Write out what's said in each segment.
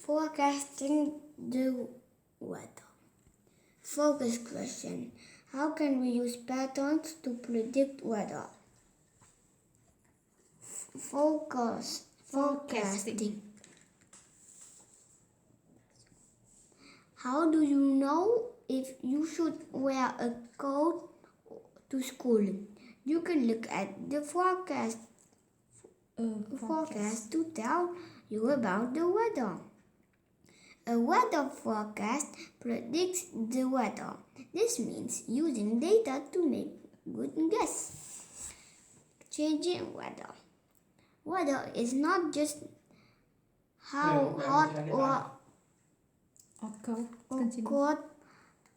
Forecasting the weather. Focus question. How can we use patterns to predict weather? Forecasting. How do you know if you should wear a coat to school? You can look at the forecast to tell you about the weather. A weather forecast predicts the weather. This means using data to make good guess. Changing weather. Weather is not just how hot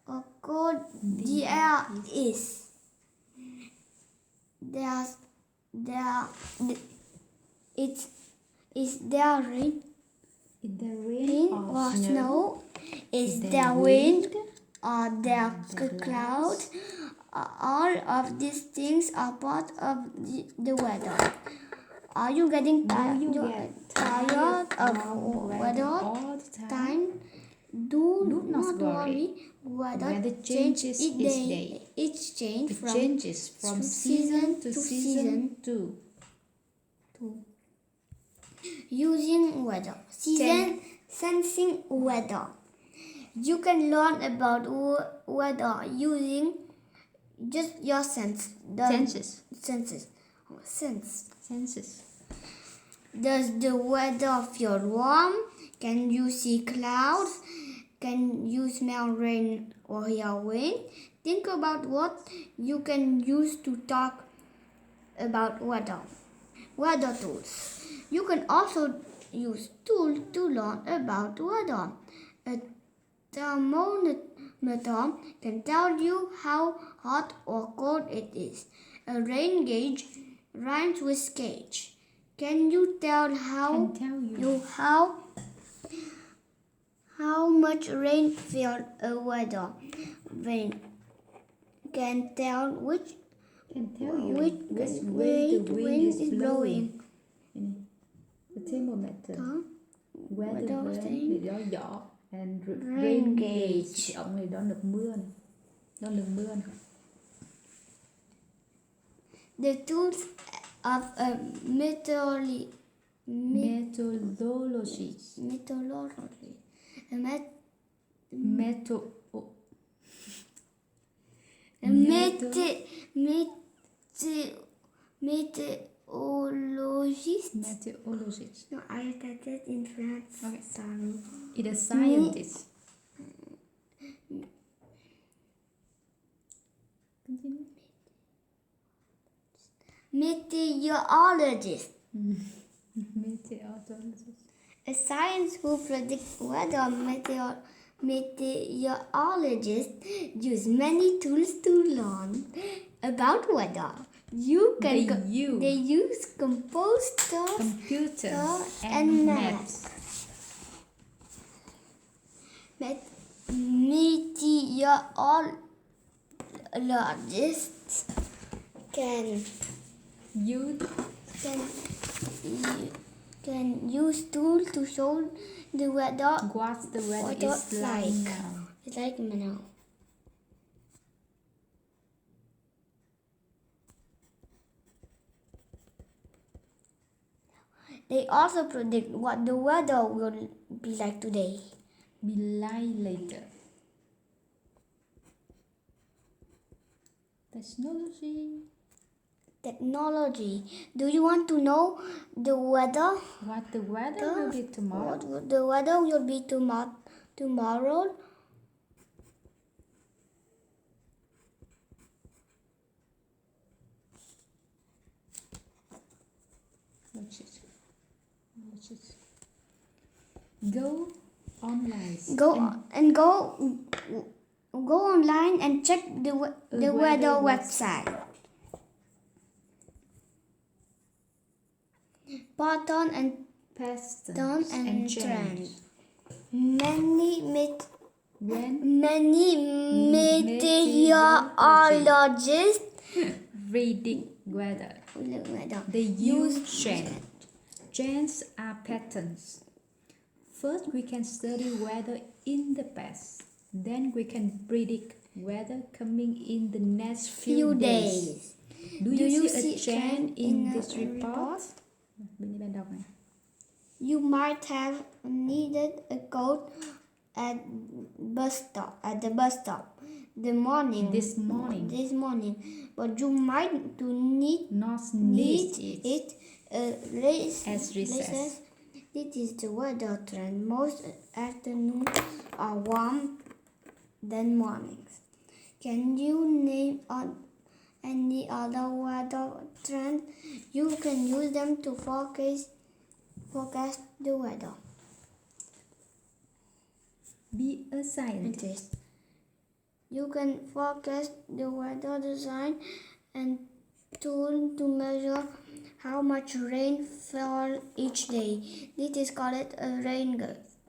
or cold the air is. Is there rain? Or snow? Is there wind? Are there clouds? All of these things are part of the weather. Are you getting tired of weather all the time? Do not worry. Weather changes each day. From season to season too. Using weather. Sensing weather. You can learn about weather using just your senses. Does the weather feel warm? Can you see clouds? Can you smell rain or hear wind? Think about what you can use to talk about weather. Weather tools. You can also use tools to learn about weather. A thermometer can tell you how hot or cold it is. A rain gauge rhymes with gauge. Can you tell how much rain fell a weather vane? Can tell which way the wind is blowing. The thermometer. Weather vane thì gió gió. And rain gauge thì ông này đo được mưa này. The tools of a meteorologist. Meteorologist. No, I read that in France. Okay. Sorry. It's a scientist. Continue. Meteorologist. Meteorologist. A science who predicts weather. Meteorologists use many tools to learn about weather. They use computer and maps. Meteorologists can use tools to show the weather. What the weather is like now. It's like now. They also predict what the weather will be like today. Be like later. Technology. Do you want to know the weather? What the weather will be tomorrow? What the weather will be tomorrow? Go online. Go online and check the weather website. Pattern and trends. Many meteorologists predict weather. They use trends. Trends are patterns. First, we can study weather in the past. Then we can predict weather coming in the next few days. Do you see a trend in this report? Bên đây bạn đọc này. You might have needed a coat at the bus stop this morning, but you might Not need need it as recess. This is the weather trend. Most afternoons are warm than mornings. Can you name any other weather trend? You can use them to forecast the weather. Be a scientist. You can forecast the weather design and tool to measure how much rain fell each day. This is called a rain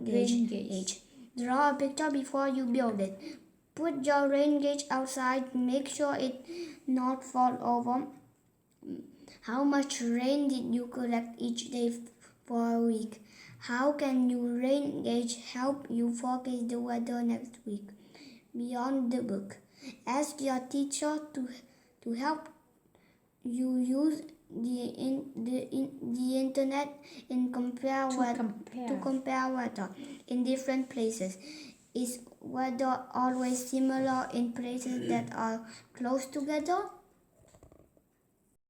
gauge. Draw a picture before you build it. Put your rain gauge outside. Make sure it not fall over. How much rain did you collect each day for a week? How can your rain gauge help you forecast the weather next week? Beyond the book. Ask your teacher to help you use the internet and compare weather in different places. Is weather always similar in places that are close together?